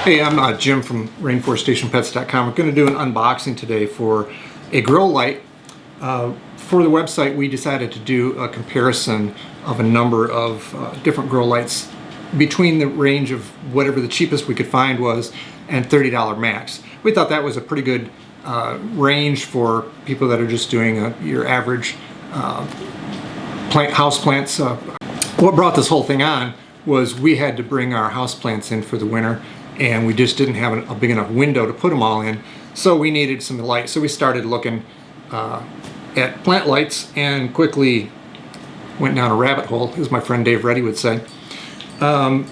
Hey, I'm Jim from RainforestStationPets.com. We're going to do an unboxing today for a grow light. For the website, we decided to do a comparison of a number of different grow lights between the range of whatever the cheapest we could find was and $30 max. We thought that was a pretty good range for people that are just doing your average house plants. What brought this whole thing on was we had to bring our house plants in for the winter, and we just didn't have a big enough window to put them all in, so we needed some light. So we started looking at plant lights and quickly went down a rabbit hole, as my friend Dave Reddy would say. My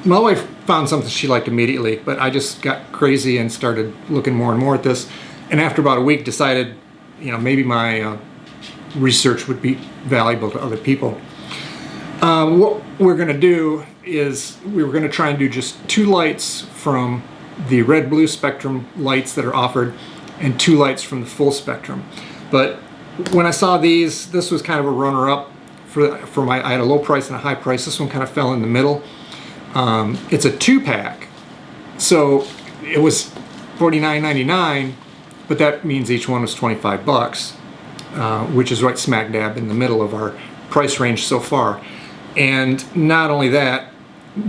wife found something she liked immediately, but I just got crazy and started looking more and more at this, and after about a week decided, you know, maybe my research would be valuable to other people. What we're going to do is we were going to try and do just 2 lights from the red-blue spectrum lights that are offered and 2 lights from the full spectrum. But when I saw these, this was kind of a runner-up for my. I had a low price and a high price. This one kind of fell in the middle. It's a 2-pack, so it was $49.99, but that means each one was 25 bucks, which is right smack dab in the middle of our price range so far. And not only that,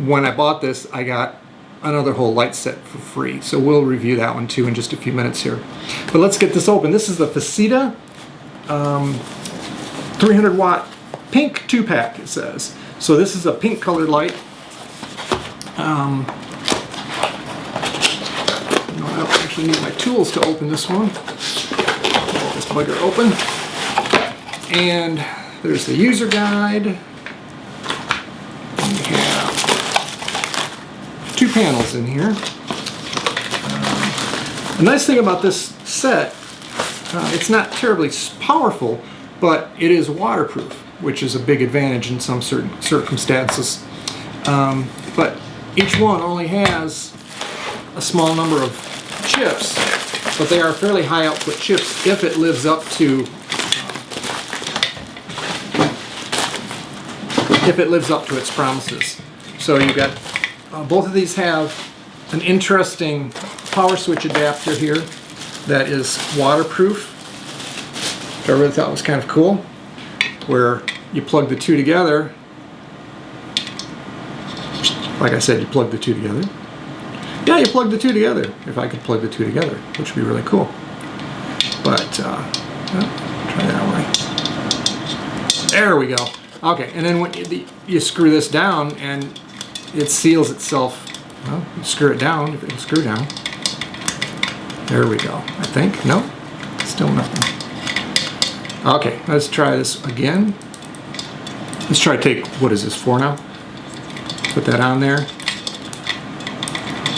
when I bought this, I got another whole light set for free. So we'll review that one too in just a few minutes here. But let's get this open. This is the FECiDA 300 watt pink 2-pack, it says. So this is a pink colored light. I don't actually need my tools to open this one. Get this bugger open. And there's the user guide. We have 2 panels in here. The nice thing about this set, it's not terribly powerful, but it is waterproof, which is a big advantage in some certain circumstances. But each one only has a small number of chips, but they are fairly high output chips if it lives up to its promises. So you've got both of these have an interesting power switch adapter here that is waterproof, which I really thought was kind of cool, where you plug the 2 together. Like I said, you plug the 2 together. Yeah, you plug the 2 together. If I could plug the 2 together, which would be really cool. But well, try that way. There we go. Okay, and then when you screw this down and it seals itself. Well, you screw it down, if it can screw down. There we go, I think. No, still nothing. Okay, let's try this again. Let's try to take, what is this, 4 now? Put that on there.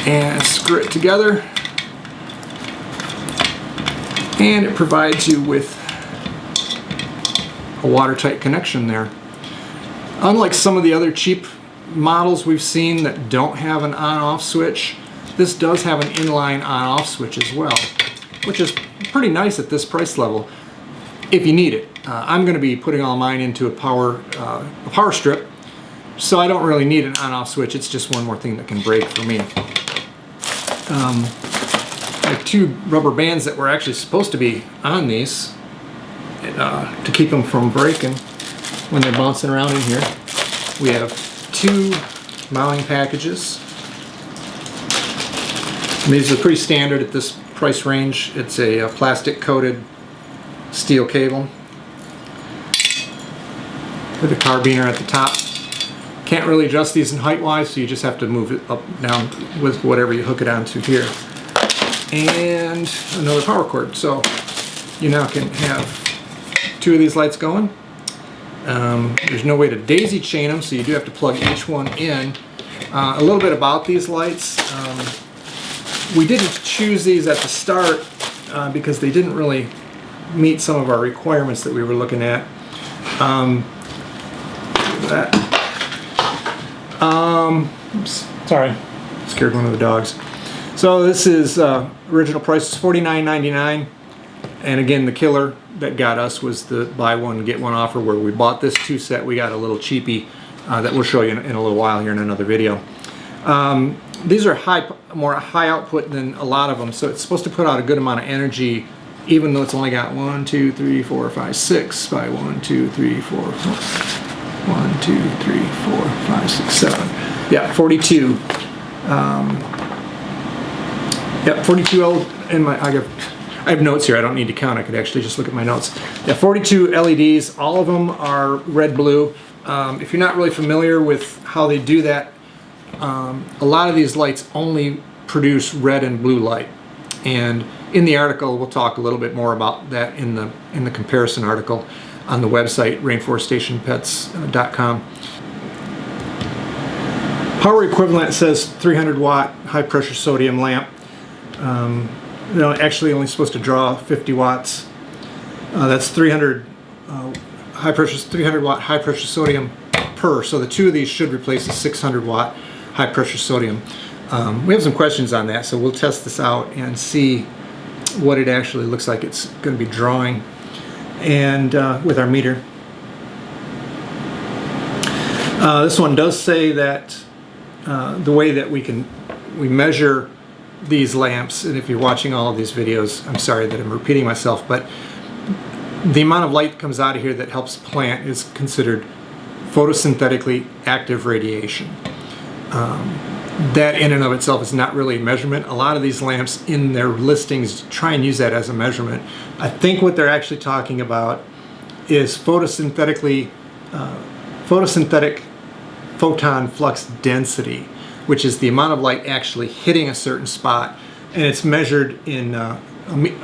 And screw it together. And it provides you with a watertight connection there. Unlike some of the other cheap models we've seen that don't have an on-off switch, this does have an inline on-off switch as well, which is pretty nice at this price level if you need it. I'm going to be putting all mine into a power strip, so I don't really need an on-off switch. It's just one more thing that can break for me. I have 2 rubber bands that were actually supposed to be on these to keep them from breaking when they're bouncing around in here. We have 2 mounting packages. And these are pretty standard at this price range. It's a plastic coated steel cable with a carbiner at the top. Can't really adjust these in height wise, so you just have to move it up down with whatever you hook it onto here. And another power cord, so you now can have 2 of these lights going. There's no way to daisy chain them, so you do have to plug each one in. A little bit about these lights. We didn't choose these at the start because they didn't really meet some of our requirements that we were looking at. Oops, sorry, scared one of the dogs. So this is original price is $49.99, and again the killer that got us was the buy one get one offer, where we bought this 2 set. We got a little cheapie that we'll show you in a little while here in another video. these are more high output than a lot of them, so it's supposed to put out a good amount of energy, even though it's only got 1, 2, 3, 4, 5, 6 by 1, 2, 3, 4, 1, 2, 3, 4, 5, 6, 7. Yeah, 42. Yeah, 42 in my. I have notes here. I don't need to count. I could actually just look at my notes. Yeah, 42 LEDs. All of them are red-blue. If you're not really familiar with how they do that, a lot of these lights only produce red and blue light. And in the article, we'll talk a little bit more about that in the comparison article on the website, rainforestationpets.com. Power equivalent says 300 watt high pressure sodium lamp. Actually only supposed to draw 50 watts. That's 300 300 watt high pressure sodium per. So the two of these should replace the 600 watt high pressure sodium. We have some questions on that, so we'll test this out and see what it actually looks like it's going to be drawing, and with our meter. This one does say that the way that we measure these lamps, and if you're watching all of these videos, I'm sorry that I'm repeating myself, but the amount of light that comes out of here that helps plant is considered photosynthetically active radiation. That in and of itself is not really a measurement. A lot of these lamps in their listings try and use that as a measurement. I think what they're actually talking about is photosynthetic photon flux density, which is the amount of light actually hitting a certain spot, and it's measured in a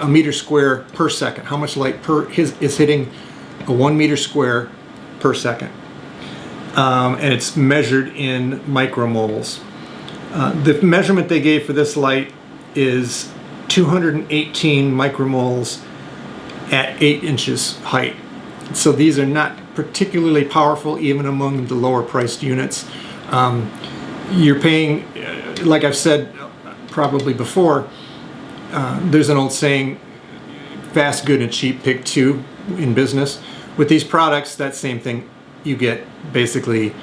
meter square per second. How much light is hitting a 1 meter square per second, and it's measured in micromoles. The measurement they gave for this light is 218 micromoles at 8 inches height. So these are not particularly powerful even among the lower priced units. You're paying, like I've said probably before, there's an old saying, fast, good, and cheap, pick two in business. With these products, that same thing. You get basically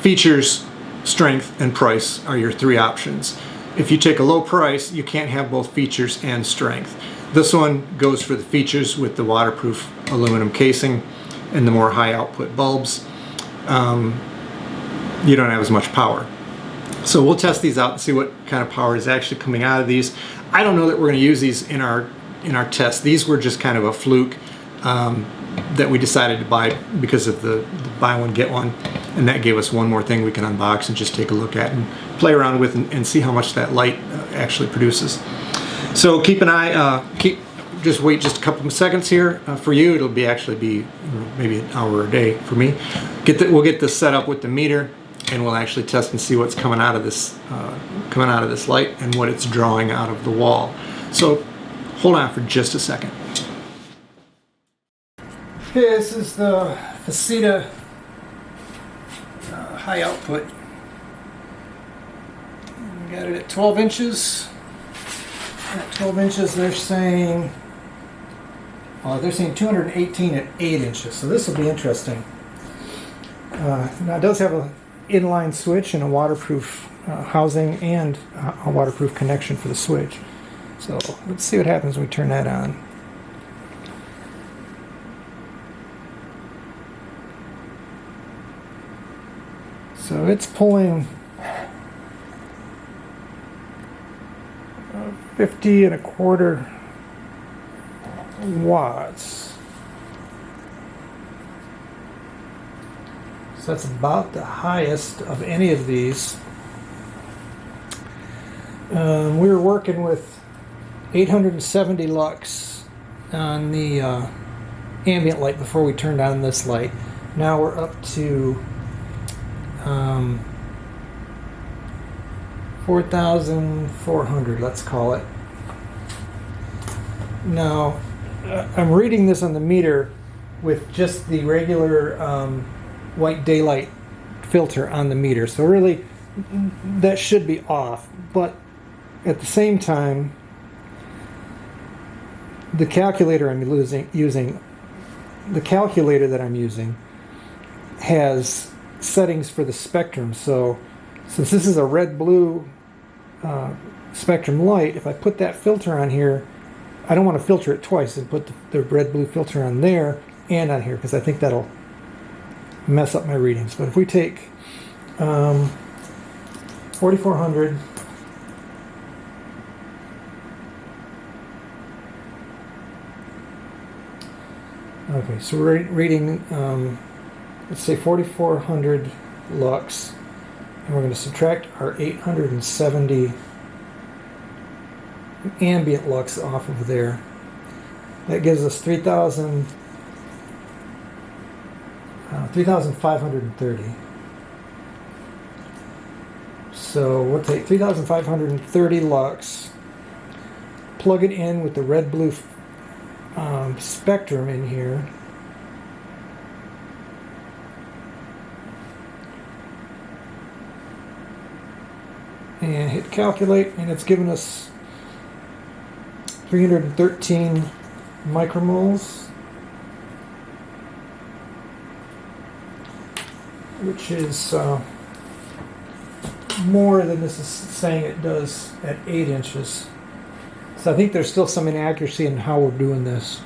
features, strength, and price are your three options. If you take a low price, you can't have both features and strength. This one goes for the features with the waterproof aluminum casing and the more high output bulbs. You don't have as much power. So we'll test these out and see what kind of power is actually coming out of these. I don't know that we're going to use these in our test. These were just kind of a fluke that we decided to buy because of the buy one get one, and that gave us one more thing we can unbox and just take a look at and play around with and see how much that light actually produces. So keep an eye. Just wait just a couple of seconds here. For you, it'll actually be maybe an hour a day. For me, we'll get this set up with the meter, and we'll actually test and see what's coming out of this light and what it's drawing out of the wall. So hold on for just a second. Okay, this is the FECiDA high output. We got it at 12 inches. At 12 inches, they're saying 218 at 8 inches. So this will be interesting. Now it does have an inline switch and a waterproof housing and a waterproof connection for the switch. So let's see what happens when we turn that on. So it's pulling 50 and a quarter watts. So that's about the highest of any of these. We were working with 870 lux on the ambient light before we turned on this light. Now we're up to 4,400, let's call it. Now, I'm reading this on the meter with just the regular white daylight filter on the meter, so really that should be off, but at the same time the calculator that I'm using has settings for the spectrum. So since this is a red-blue spectrum light, if I put that filter on here, I don't want to filter it twice and put the red-blue filter on there and on here, because I think that'll mess up my readings. But if we take 4400, okay, so we're reading, let's say 4400 lux, and we're going to subtract our 870 ambient lux off of there. That gives us 3,530. So we'll take 3,530 lux, plug it in with the red-blue spectrum in here, and hit calculate, and it's given us 313 micromoles, which is more than this is saying it does at 8 inches. So I think there's still some inaccuracy in how we're doing this.